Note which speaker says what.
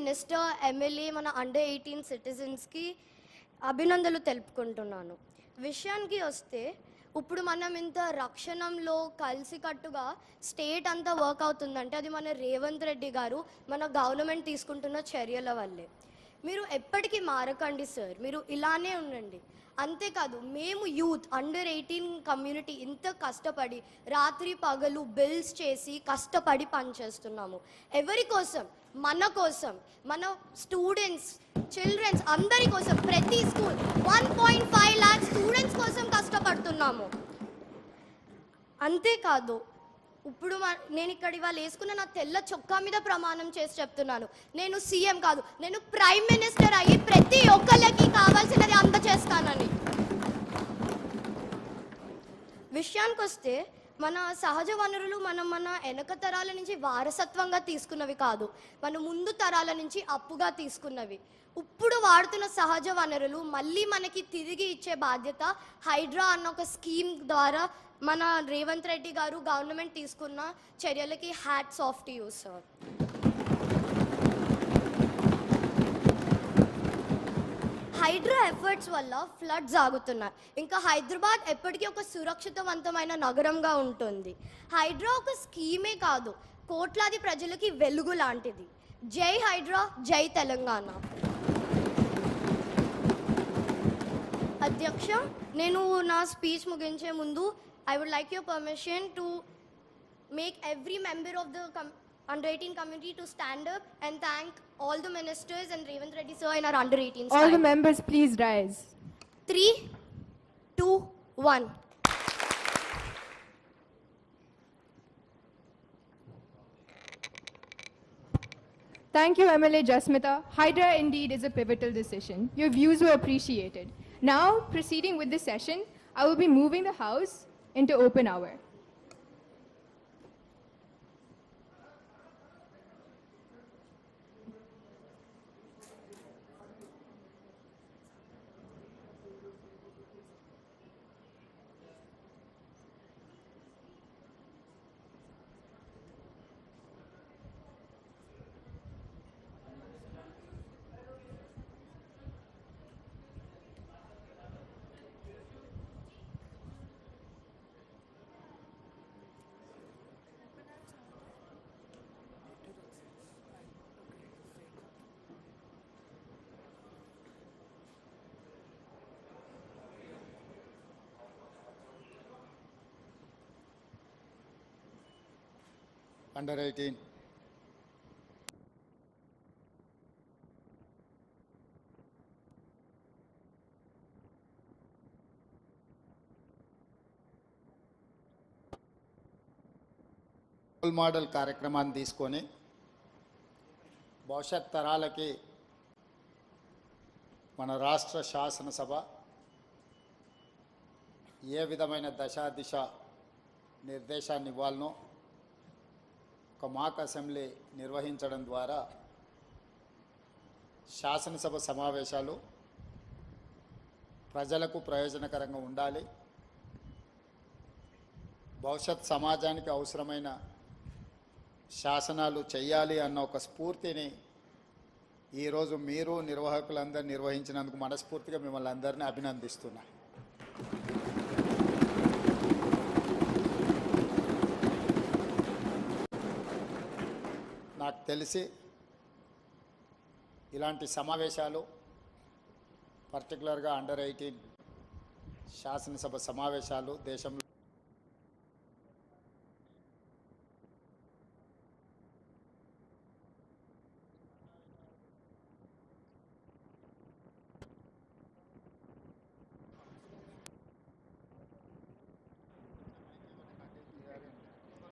Speaker 1: Minister, MLA, మన under 18 సిటిజన్స్కి అభినందనలు తెలుపుకుంటున్నాను. విషయానికి వస్తే ఇప్పుడు మనం ఇంత రక్షణంలో కలిసికట్టుగా స్టేట్ అంతా వర్క్ అవుతుందంటే అది మన రేవంత్ రెడ్డి గారు, మన గవర్నమెంట్ తీసుకుంటున్న చర్యల వల్లే. మీరు ఎప్పటికీ మారకండి సార్, మీరు ఇలానే ఉండండి. అంతేకాదు, మేము యూత్ అండర్ 18 కమ్యూనిటీ ఇంత కష్టపడి రాత్రి పగలు బిల్స్ చేసి కష్టపడి పనిచేస్తున్నాము. ఎవరి కోసం? మన కోసం, మన స్టూడెంట్స్, చిల్డ్రన్స్ అందరి కోసం. ప్రతి స్కూల్ 1.5 లాక్ స్టూడెంట్స్ కోసం కష్టపడుతున్నాము. అంతేకాదు, ఇప్పుడు నేను ఇక్కడ ఇవాళ వేసుకున్న నా తెల్ల చొక్కా మీద ప్రమాణం చేసి చెప్తున్నాను, నేను సీఎం కాదు, నేను ప్రైమ్ మినిస్టర్ అయ్యి ప్రతి ఒక్కరికి కావాల్సినది అందజేస్తానని. విషయానికి వస్తే మన సహజ వనరులు మన వెనక తరాల నుంచి వారసత్వంగా తీసుకున్నవి కాదు, మన ముందు తరాల నుంచి అప్పుగా తీసుకున్నవి. ఇప్పుడు వాడుతున్న సహజ వనరులు మళ్ళీ మనకి తిరిగి ఇచ్చే బాధ్యత హైడ్రా అన్న ఒక స్కీమ్ ద్వారా మన రేవంత్ రెడ్డి గారు గవర్నమెంట్ తీసుకున్న చర్యలకి hats off to you sir. Hydraa efforts వల్ల ఫ్లడ్స్ ఆగుతున్నాయి. ఇంకా హైదరాబాద్ ఎప్పటికీ ఒక సురక్షితవంతమైన నగరంగా ఉంటుంది. హైడ్రా ఒక స్కీమే కాదు, కోట్లాది ప్రజలకి వెలుగు లాంటిది. జై హైడ్రా, జై తెలంగాణ. అధ్యక్ష, నేను నా స్పీచ్ ముగించే ముందు I would like your permission to make every member of the under 18 community to stand up and thank all the ministers and Revanth Reddy sir in our under 18 side.
Speaker 2: All the members please rise.
Speaker 1: 3, 2, 1.
Speaker 2: Thank you, MLA Jasmita. Hydra indeed is a pivotal decision. Your views were appreciated. Now, proceeding with the session, I will be moving the House into open hour.
Speaker 3: Under 18. Role model కార్యక్రమాన్ని తీసుకొని భవిష్యత్ తరాలకి మన రాష్ట్ర శాసనసభ ఏ విధమైన దశ నిర్దేశాన్ని ఇవ్వాలనో ఒక మాక్ అసెంబ్లీ నిర్వహించడం ద్వారా శాసనసభ సమావేశాలు ప్రజలకు ప్రయోజనకరంగా ఉండాలి, భవిష్యత్ సమాజానికి అవసరమైన శాసనాలు చేయాలి అన్న ఒక స్ఫూర్తిని ఈరోజు మీరు నిర్వాహకులందరూ నిర్వహించినందుకు మనస్ఫూర్తిగా మిమ్మల్ని అందరినీ అభినందిస్తున్నా. నాకు తెలిసి ఇలాంటి సమావేశాలు పర్టికులర్గా అండర్ 18 శాసనసభ సమావేశాలు దేశంలో